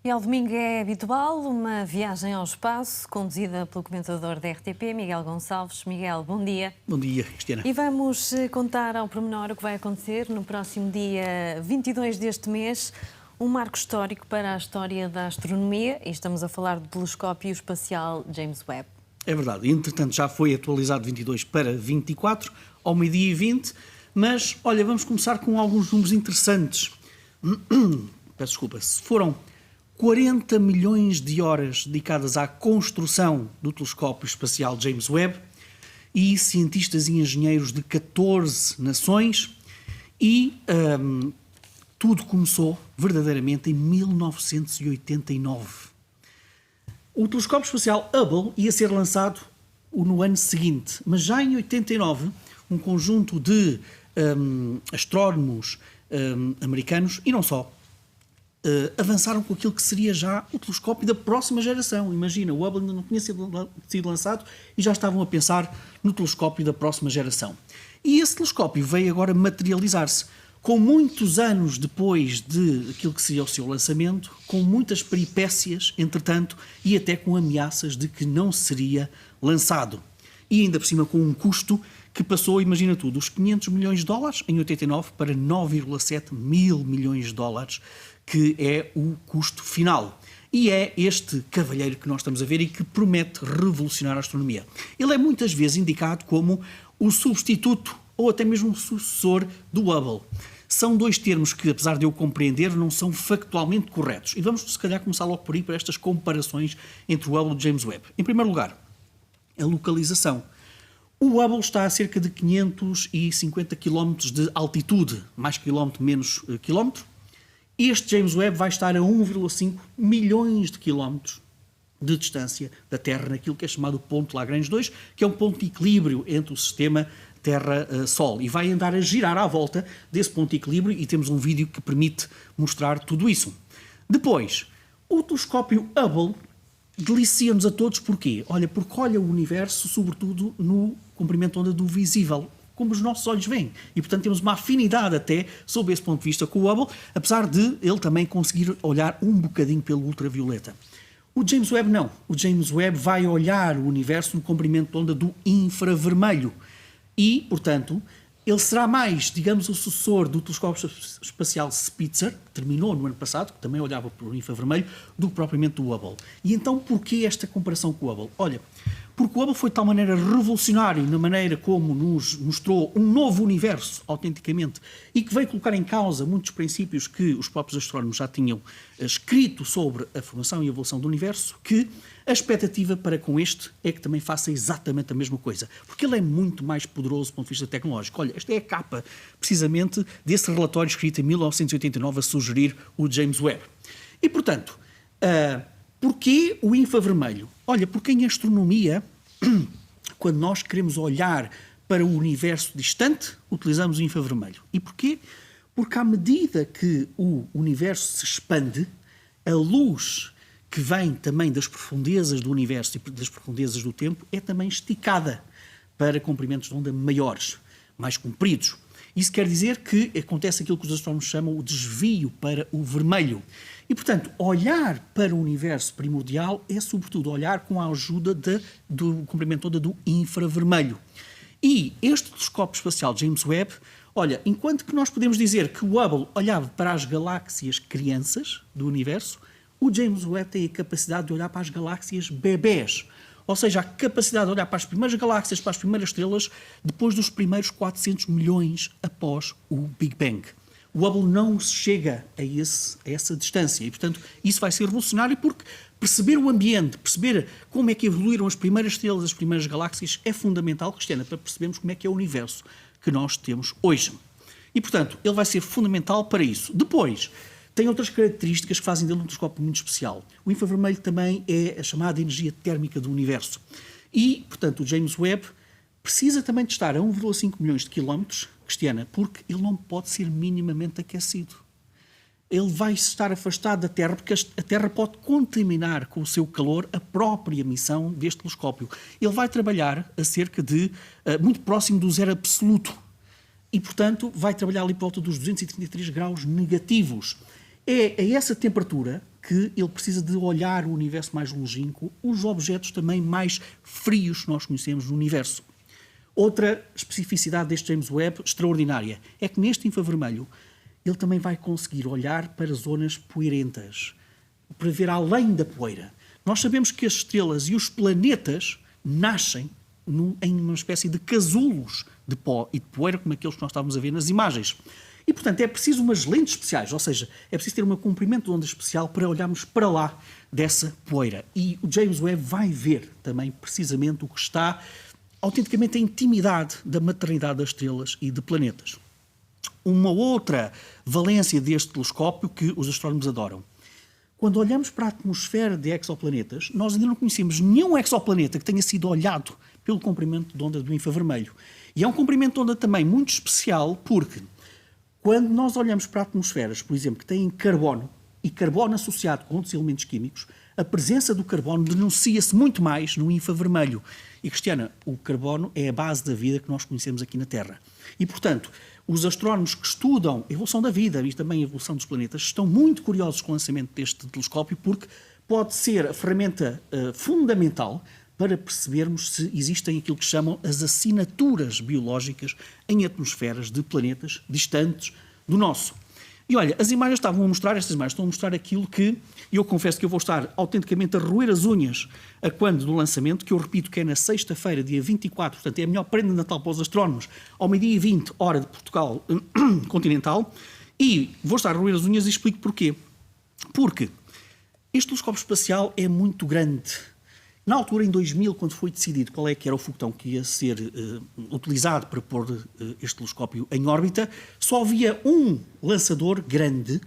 E ao domingo é habitual uma viagem ao espaço, conduzida pelo comentador da RTP, Miguel Gonçalves. Miguel, bom dia. Bom dia, Cristiana. E vamos contar ao pormenor o que vai acontecer no próximo dia 22 deste mês, um marco histórico para a história da astronomia, e estamos a falar do telescópio espacial James Webb. É verdade, entretanto já foi atualizado 22 para 24, ao meio-dia e 20, mas, olha, vamos começar com alguns números interessantes. Peço desculpa, se foram 40 milhões de horas dedicadas à construção do telescópio espacial James Webb e cientistas e engenheiros de 14 nações e tudo começou verdadeiramente em 1989. O telescópio espacial Hubble ia ser lançado no ano seguinte, mas já em 89 um conjunto de astrónomos americanos, e não só, avançaram com aquilo que seria já o telescópio da próxima geração. Imagina, o Hubble ainda não tinha sido lançado e já estavam a pensar no telescópio da próxima geração. E esse telescópio veio agora materializar-se, com muitos anos depois de aquilo que seria o seu lançamento, com muitas peripécias, entretanto, e até com ameaças de que não seria lançado. E ainda por cima com um custo que passou, imagina tu, dos 500 milhões de dólares em 89 para 9,7 mil milhões de dólares, que é o custo final. E é este cavalheiro que nós estamos a ver e que promete revolucionar a astronomia. Ele é muitas vezes indicado como o substituto ou até mesmo o sucessor do Hubble. São dois termos que, apesar de eu compreender, não são factualmente corretos. E vamos, se calhar, começar logo por aí, para estas comparações entre o Hubble e o James Webb. Em primeiro lugar, a localização. O Hubble está a cerca de 550 km de altitude, mais quilómetro, menos quilómetro. Este James Webb vai estar a 1,5 milhões de quilómetros de distância da Terra, naquilo que é chamado ponto Lagrange 2, que é um ponto de equilíbrio entre o sistema Terra-Sol, e vai andar a girar à volta desse ponto de equilíbrio, e temos um vídeo que permite mostrar tudo isso. Depois, o telescópio Hubble delicia-nos a todos porquê? Olha, porque olha o universo, sobretudo no comprimento de onda do visível, como os nossos olhos veem. E, portanto, temos uma afinidade até, sob esse ponto de vista, com o Hubble, apesar de ele também conseguir olhar um bocadinho pelo ultravioleta. O James Webb não. O James Webb vai olhar o universo no comprimento de onda do infravermelho. E, portanto, ele será mais, digamos, o sucessor do telescópio espacial Spitzer, que terminou no ano passado, que também olhava para o infravermelho, do que propriamente do Hubble. E então, porquê esta comparação com o Hubble? Olha, porque o Hubble foi de tal maneira revolucionário na maneira como nos mostrou um novo universo, autenticamente, e que veio colocar em causa muitos princípios que os próprios astrónomos já tinham escrito sobre a formação e a evolução do universo, que a expectativa para com este é que também faça exatamente a mesma coisa, porque ele é muito mais poderoso do ponto de vista tecnológico. Olha, esta é a capa, precisamente, desse relatório escrito em 1989 a sugerir o James Webb. E, portanto, porquê o infravermelho? Olha, porque em astronomia, quando nós queremos olhar para o universo distante, utilizamos o infravermelho. E porquê? Porque à medida que o universo se expande, a luz que vem também das profundezas do universo e das profundezas do tempo é também esticada para comprimentos de onda maiores, mais compridos. Isso quer dizer que acontece aquilo que os astrónomos chamam o desvio para o vermelho. E, portanto, olhar para o universo primordial é, sobretudo, olhar com a ajuda do comprimento de onda do infravermelho. E este telescópio espacial James Webb, olha, enquanto que nós podemos dizer que o Hubble olhava para as galáxias crianças do universo, o James Webb tem a capacidade de olhar para as galáxias bebés. Ou seja, a capacidade de olhar para as primeiras galáxias, para as primeiras estrelas, depois dos primeiros 400 milhões após o Big Bang. O Hubble não chega a essa distância e, portanto, isso vai ser revolucionário porque perceber o ambiente, perceber como é que evoluíram as primeiras estrelas, as primeiras galáxias, é fundamental, Cristiana, para percebermos como é que é o universo que nós temos hoje. E, portanto, ele vai ser fundamental para isso. Depois, tem outras características que fazem dele um telescópio muito especial. O infravermelho também é a chamada energia térmica do universo. E, portanto, o James Webb precisa também de estar a 1,5 milhões de quilómetros, Cristiana, porque ele não pode ser minimamente aquecido. Ele vai estar afastado da Terra, porque a Terra pode contaminar com o seu calor a própria missão deste telescópio. Ele vai trabalhar a cerca de, muito próximo do zero absoluto. E, portanto, vai trabalhar ali por volta dos 233 graus negativos. É a essa temperatura que ele precisa de olhar o universo mais longínquo, os objetos também mais frios que nós conhecemos no universo. Outra especificidade deste James Webb extraordinária é que neste infravermelho ele também vai conseguir olhar para zonas poeirentas, para ver além da poeira. Nós sabemos que as estrelas e os planetas nascem em uma espécie de casulos de pó e de poeira, como aqueles que nós estávamos a ver nas imagens. E, portanto, é preciso umas lentes especiais, ou seja, é preciso ter um comprimento de onda especial para olharmos para lá dessa poeira. E o James Webb vai ver também, precisamente, o que está autenticamente a intimidade da materialidade das estrelas e de planetas. Uma outra valência deste telescópio que os astrónomos adoram. Quando olhamos para a atmosfera de exoplanetas, nós ainda não conhecemos nenhum exoplaneta que tenha sido olhado pelo comprimento de onda do infravermelho. E é um comprimento de onda também muito especial porque, quando nós olhamos para atmosferas, por exemplo, que têm carbono, e carbono associado com outros elementos químicos, a presença do carbono denuncia-se muito mais no infravermelho. E, Cristiana, o carbono é a base da vida que nós conhecemos aqui na Terra. E, portanto, os astrónomos que estudam a evolução da vida e também a evolução dos planetas estão muito curiosos com o lançamento deste telescópio porque pode ser a ferramenta fundamental para percebermos se existem aquilo que chamam as assinaturas biológicas em atmosferas de planetas distantes do nosso. E olha, as imagens estavam a mostrar, estas imagens estão a mostrar aquilo que, eu confesso que eu vou estar autenticamente a roer as unhas a quando do lançamento, que eu repito que é na sexta-feira, dia 24, portanto é a melhor prenda de Natal para os astrónomos, ao meio-dia e 20, hora de Portugal continental, e vou estar a roer as unhas e explico porquê. Porque este telescópio espacial é muito grande. Na altura, em 2000, quando foi decidido qual é que era o foguetão que ia ser utilizado para pôr este telescópio em órbita, só havia um lançador grande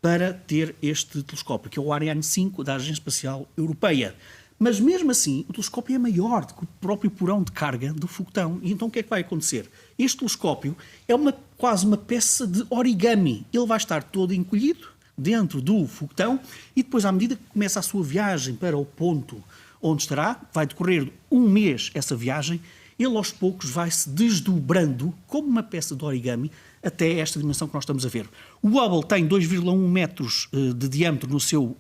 para ter este telescópio, que é o Ariane 5 da Agência Espacial Europeia. Mas mesmo assim, o telescópio é maior do que o próprio porão de carga do foguetão. E então o que é que vai acontecer? Este telescópio é quase uma peça de origami. Ele vai estar todo encolhido dentro do foguetão e depois, à medida que começa a sua viagem para o ponto onde estará, vai decorrer um mês essa viagem, ele aos poucos vai-se desdobrando como uma peça de origami até esta dimensão que nós estamos a ver. O Hubble tem 2,1 metros de diâmetro no seu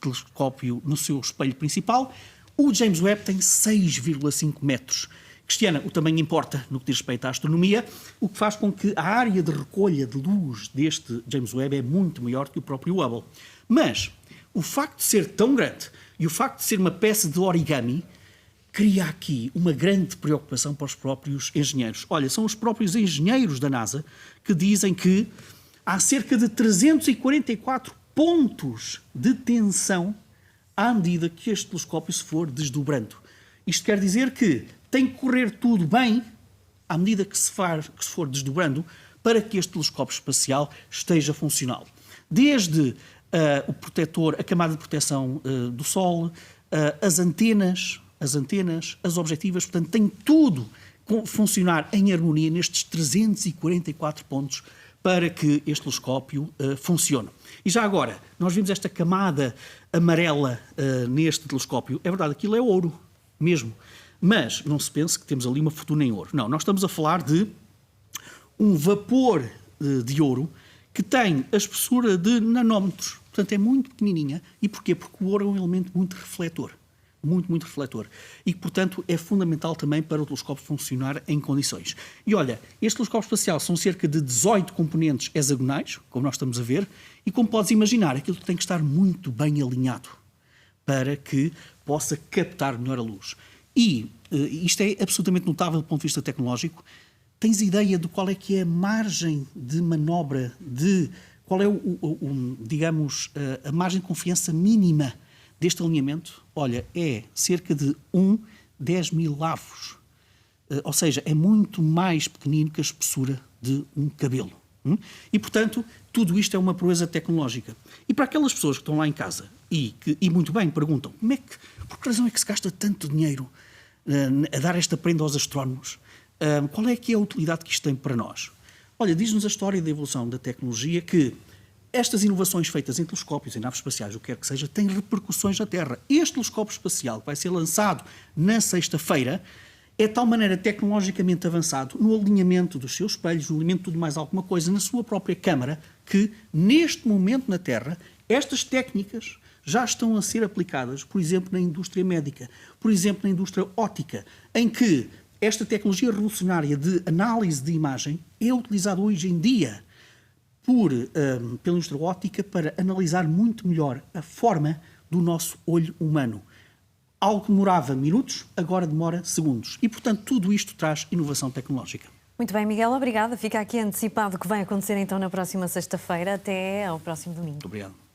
telescópio, no seu espelho principal. O James Webb tem 6,5 metros. Cristiana, o tamanho importa no que diz respeito à astronomia, o que faz com que a área de recolha de luz deste James Webb é muito maior que o próprio Hubble. Mas o facto de ser tão grande e o facto de ser uma peça de origami cria aqui uma grande preocupação para os próprios engenheiros. Olha, são os próprios engenheiros da NASA que dizem que há cerca de 344 pontos de tensão à medida que este telescópio se for desdobrando. Isto quer dizer que tem que correr tudo bem à medida que se for desdobrando para que este telescópio espacial esteja funcional. Desde o protetor, a camada de proteção do Sol, as antenas, as objetivas, portanto, tem tudo funcionar em harmonia nestes 344 pontos para que este telescópio funcione. E já agora, nós vimos esta camada amarela neste telescópio. É verdade, aquilo é ouro mesmo, mas não se pense que temos ali uma fortuna em ouro. Não, nós estamos a falar de um vapor de ouro que tem a espessura de nanómetros. Portanto, é muito pequenininha. E porquê? Porque o ouro é um elemento muito refletor. Muito refletor. E, portanto, é fundamental também para o telescópio funcionar em condições. E, olha, este telescópio espacial são cerca de 18 componentes hexagonais, como nós estamos a ver, e como podes imaginar, aquilo tem que estar muito bem alinhado para que possa captar melhor a luz. E isto é absolutamente notável do ponto de vista tecnológico. Tens ideia de qual é que é a margem de manobra, qual é digamos, a margem de confiança mínima deste alinhamento? Olha, é cerca de 10 mil avos. Ou seja, é muito mais pequenino que a espessura de um cabelo. E, portanto, tudo isto é uma proeza tecnológica. E para aquelas pessoas que estão lá em casa e muito bem perguntam por que razão é que se gasta tanto dinheiro a dar esta prenda aos astrónomos? Qual é que é a utilidade que isto tem para nós? Olha, diz-nos a história da evolução da tecnologia que estas inovações feitas em telescópios, em naves espaciais, o que quer que seja, têm repercussões na Terra. Este telescópio espacial que vai ser lançado na sexta-feira é de tal maneira tecnologicamente avançado no alinhamento dos seus espelhos, no alinhamento de tudo mais alguma coisa, na sua própria câmara, que neste momento na Terra estas técnicas já estão a ser aplicadas, por exemplo, na indústria médica, por exemplo, na indústria óptica, em que esta tecnologia revolucionária de análise de imagem é utilizada hoje em dia pela indústria óptica para analisar muito melhor a forma do nosso olho humano. Algo que demorava minutos, agora demora segundos. E, portanto, tudo isto traz inovação tecnológica. Muito bem, Miguel, obrigada. Fica aqui antecipado o que vai acontecer então na próxima sexta-feira. Até ao próximo domingo. Muito obrigado.